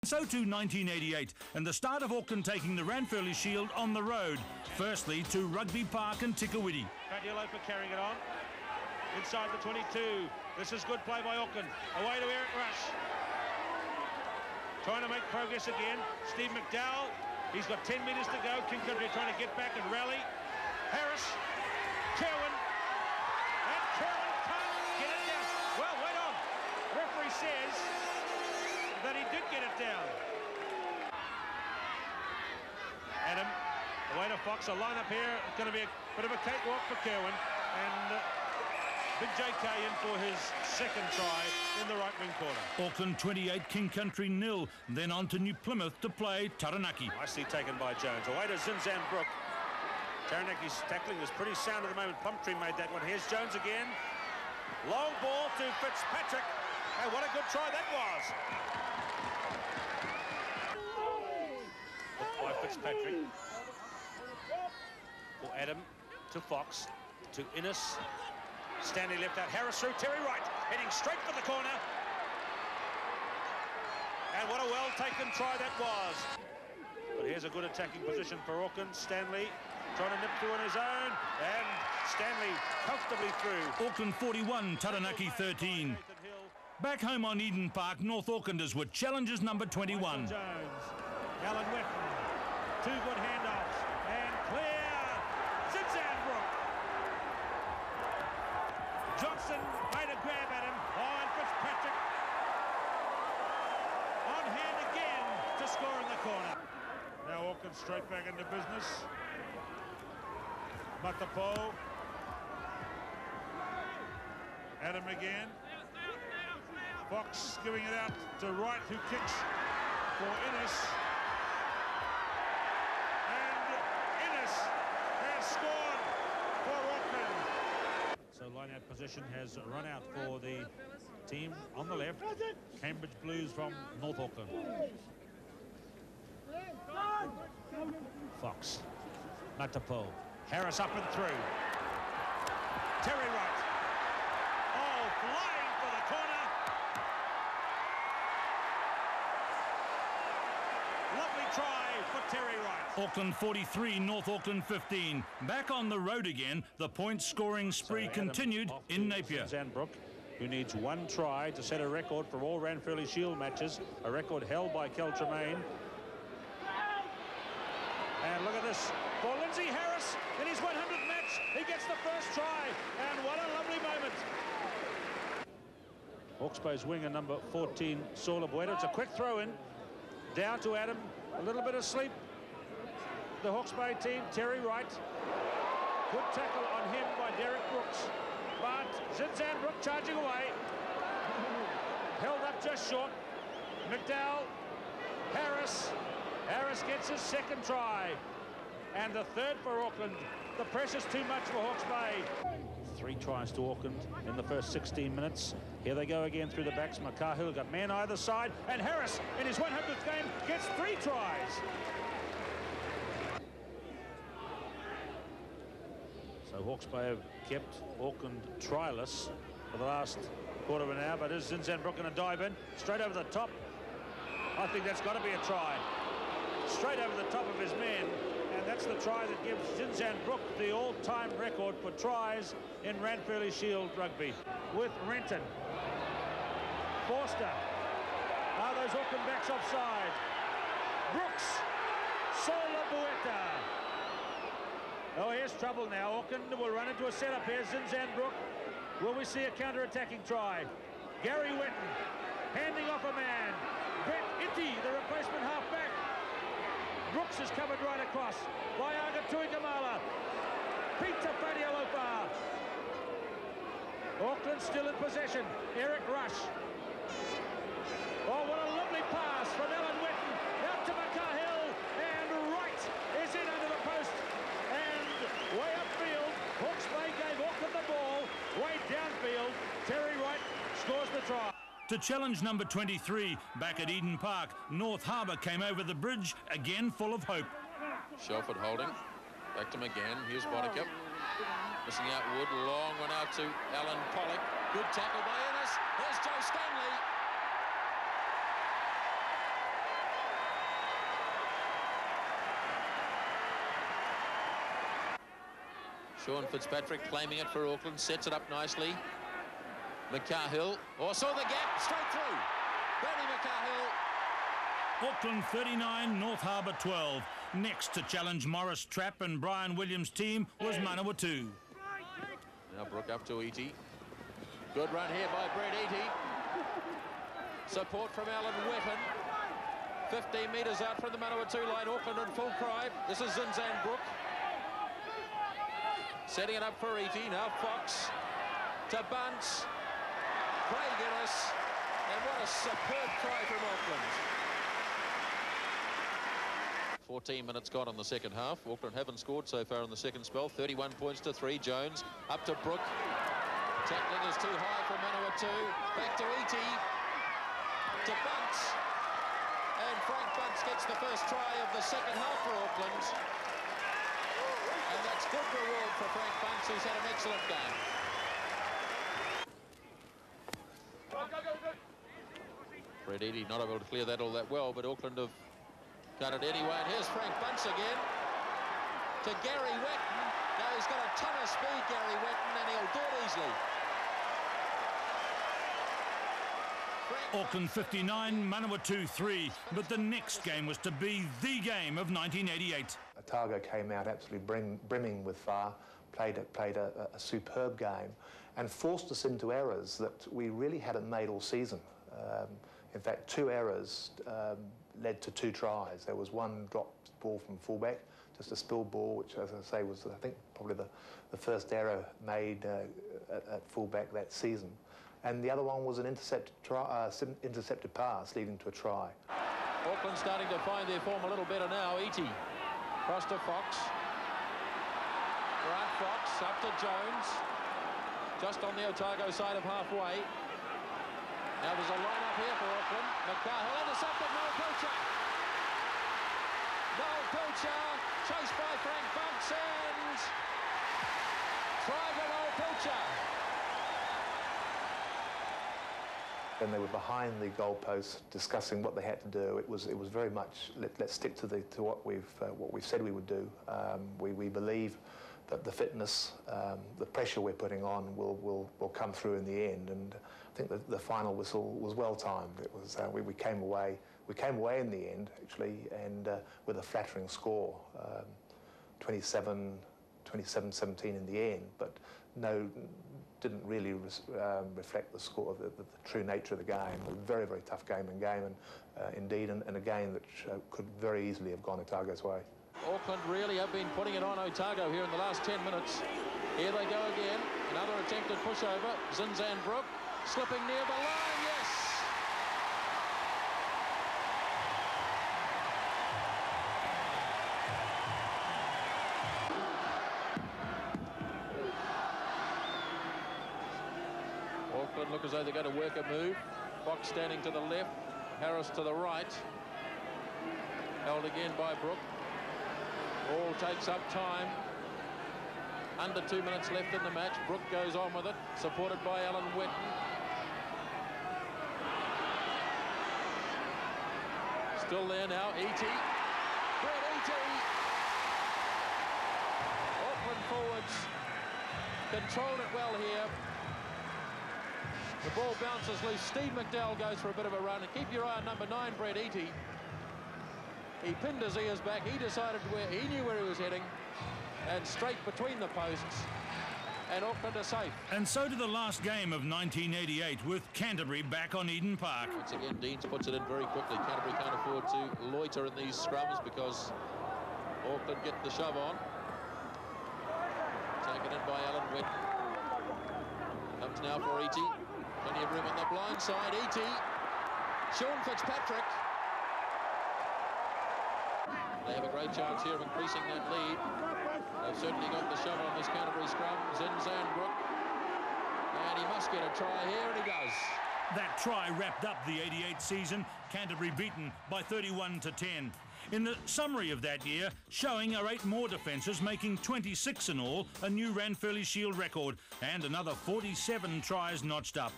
So to 1988 and the start of Auckland taking the Ranfurly Shield on the road. Firstly to Rugby Park and Tikawiti. Fatialopa carrying it on. Inside the 22. This is good play by Auckland. Away to Eric Rush. Trying to make progress again. Steve McDowell. He's got 10 metres to go. King Country trying to get back and rally. Harris. Kerwin. And Kerwin can't get it down. Well, wait on. The referee says that he did get it down. Adam, away to Fox. A line-up here. It's going to be a bit of a cakewalk for Kerwin. And Big JK in for his second try in the right wing corner. Auckland 28, King Country 0. Then on to New Plymouth to play Taranaki. Nicely taken by Jones. Away to Zinzan Brook. Taranaki's tackling is pretty sound at the moment. Pumptree made that one. Here's Jones again. Long ball to Fitzpatrick. Hey, what a good try that was. By Fitzpatrick. For Adam to Fox to Innes. Stanley left out. Harris through. Terry Wright heading straight for the corner. And what a well-taken try that was. But here's a good attacking position for Auckland. Stanley trying to nip through on his own. And Stanley comfortably through. Auckland 41, Taranaki 13. Back home on Eden Park, North Aucklanders were challengers number 21. Michael Jones, Alan Wetton, two good handoffs, and clear. Zinzan Brook. Johnson made a grab at him. Oh, and Fitzpatrick on hand again to score in the corner. Now Auckland straight back into business. Matapo. Adam again. Fox giving it out to Wright, who kicks for Innes. And Innes has scored for Auckland. So line-out position has run out for the team on the left. Cambridge Blues from North Auckland. Fox. Matapo. Harris up and through. Terry Wright. Oh, flying for the corner. Lovely try for Terry Wright. Auckland 43, North Auckland 15. Back on the road again, the point-scoring spree continued in Napier. Zanbrook, who needs one try to set a record for all Ranfurly Shield matches, a record held by Kel Tremaine. And look at this, for Lindsay Harris in his 100th match, he gets the first try, and what a lovely moment. Hawke's Bay's winger number 14, Saul Abueta. It's a quick throw in, down to Adam, a little bit of sleep. The Hawke's Bay team, Terry Wright. Good tackle on him by Derek Brooks. But Zinzan Brook charging away. Held up just short. McDowell, Harris. Harris gets his second try. And the third for Auckland. The pressure's too much for Hawke's Bay. 3 tries to Auckland in the first 16 minutes. Here they go again through the backs. Makahu got men either side. And Harris, in his 100th game, gets 3 tries. So Hawke's Bay have kept Auckland tryless for the last quarter of an hour. But is Zinzan Brook going to dive in? Straight over the top. I think that's got to be a try. Straight over the top of his men. And that's the try that gives Zinzan Brook the all-time record for tries in Ranfurly Shield rugby. With Renton. Forster. Are those Auckland backs offside? Brooks. Sola Bueta. Oh, here's trouble now. Auckland will run into a setup here. Zinzan Brook. Will we see a counter-attacking try? Gary Wetton handing off a man. Brett Itty, the replacement half-back. Brooks is covered right across by Agatui Kamala. Peter Fatialopa. Auckland still in possession. Eric Rush. Oh, what a lovely pass from Alan Wetton. Out to Makahill. And Wright is in under the post. And way upfield, Hawke's Bay gave Auckland the ball. Way downfield, Terry Wright scores the try. To challenge number 23, back at Eden Park, North Harbour came over the bridge, again full of hope. Shelford holding, back to McGann, here's Bodicott. Missing out Wood, long one out to Alan Pollock. Good tackle by Innes, here's Joe Stanley. Sean Fitzpatrick claiming it for Auckland, sets it up nicely. McCahill, saw the gap, straight through. Brady McCahill. Auckland 39, North Harbour 12. Next to challenge Morris Trapp and Brian Williams' team was Manawatu. Now Brook up to Eaty. Good run here by Brett Eaty. Support from Alan Wetton. 15 metres out from the Manawatu line. Auckland in full cry. This is Zinzan Brook. Setting it up for Eaty. Now Fox to Bunce. Craig Innes. And what a superb try from Auckland. 14 minutes gone in the second half. Auckland haven't scored so far in the second spell. 31 points to 3. Jones up to Brook. Tackling is too high for Manawatu. Back to Eaty. To Bunce. And Frank Bunce gets the first try of the second half for Auckland. And that's good reward for Frank Bunce, who's had an excellent game. Brett Eaty not able to clear that all that well, but Auckland have got it anyway. And here's Frank Bunce again to Gary Wetton. Now he's got a ton of speed, Gary Wetton, and he'll do it easily. Auckland 59, Manawatu 3, but the next game was to be the game of 1988. Otago came out absolutely brimming with fire, played a superb game, and forced us into errors that we really hadn't made all season. In fact, 2 errors led to 2 tries. There was one dropped ball from fullback, just a spilled ball, which, as I say, was, I think, probably the first error made at fullback that season. And the other one was an intercepted pass leading to a try. Auckland starting to find their form a little better now. Eaty, cross to Fox. Grant Fox, up to Jones. Just on the Otago side of halfway. Now there's a line up here for Auckland. McCahill intercepted, Noel Pilcher. Noel Pilcher, chased by Frank Bunce, and try to Noel Pilcher. When they were behind the goalpost discussing what they had to do, it was very much let's stick to what we've said we would do. We believe that the fitness, the pressure we're putting on will come through in the end, and I think that the final whistle was well timed. It was we came away in the end actually, and with a flattering score, 27-17 in the end, but didn't really reflect the score of the true nature of the game. A very, very tough game, and indeed, and a game that could very easily have gone Otago's way. Auckland really have been putting it on Otago here in the last 10 minutes. Here they go again. Another attempted pushover. Zinzan Brook slipping near the line. Yes! Auckland look as though they're going to work a move. Fox standing to the left, Harris to the right. Held again by Brook. All takes up time. Under 2 minutes left in the match. Brook goes on with it, supported by Alan Wetton. Still there now, Eaty. Brett Eaty. Auckland forwards controlled it well here. The ball bounces loose. Steve McDowell goes for a bit of a run. And keep your eye on number 9, Brett Eaty. He pinned his ears back. He decided he knew where he was heading, and straight between the posts, and Auckland are safe. And so to the last game of 1988 with Canterbury back on Eden Park. Once again, Deans puts it in very quickly. Canterbury can't afford to loiter in these scrums because Auckland get the shove on. Taken in by Alan Wetton. Comes now for Eaty. Plenty of room on the blind side. Eaty. Sean Fitzpatrick. They have a great chance here of increasing that lead. They've certainly got the shove on this Canterbury scrum. Zinzan Brook. And he must get a try here, and he does. That try wrapped up the 88 season, Canterbury beaten by 31-10. In the summary of that year, showing are 8 more defences, making 26 in all, a new Ranfurly Shield record, and another 47 tries notched up.